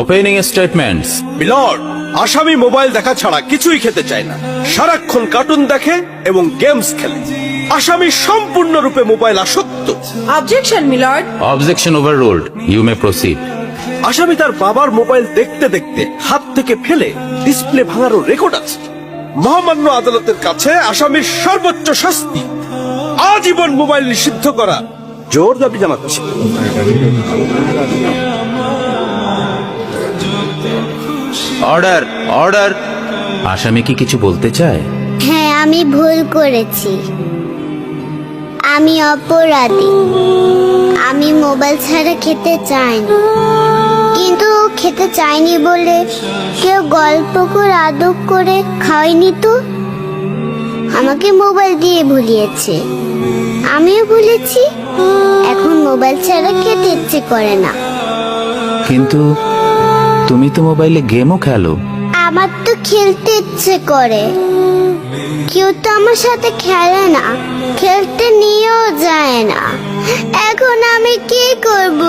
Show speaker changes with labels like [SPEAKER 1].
[SPEAKER 1] Opening statements.
[SPEAKER 2] Milord, আসামি mobile দেখা ছাড়া কিছুই খেতে চায় না, সারাক্ষণ কার্টুন দেখে এবং গেমস খেলে। আসামি সম্পূর্ণরূপে মোবাইল আসক্ত।
[SPEAKER 3] Objection my lord.
[SPEAKER 1] Objection overruled, you may proceed.
[SPEAKER 2] আসামি তার বাবার মোবাইল দেখতে দেখতে হাত থেকে ফেলে ডিসপ্লে ভাঙারও রেকর্ড আছে। মহামান্য আদালতের কাছে আসামির সর্বোচ্চ শাস্তি আজীবন মোবাইল নিষিদ্ধ করা জোর দাবি জানাচ্ছি।
[SPEAKER 1] Order, order. আসামি কি কিছু বলতে চায়?
[SPEAKER 4] হ্যাঁ, আমি ভুল করেছি, আমি অপরাধী। আমি মোবাইল ছাড়া খেতে চাইনি, কিন্তু খেতে চাইনি বলে কেউ গল্প করে আদর করে খাওয়াইনি তো। আমাকে মোবাইল দিয়ে ভুলিয়েছে, আমিও ভুলেছি। এখন মোবাইল ছাড়া খেতে ইচ্ছে করে না।
[SPEAKER 1] কিন্তু তুমি তো মোবাইলে গেমও খেলো।
[SPEAKER 4] আমার তো খেলতে ইচ্ছে করে, কেউ তো আমার সাথে খেলে না, খেলতে নিয়েও যায় না। এখন আমি কি করব?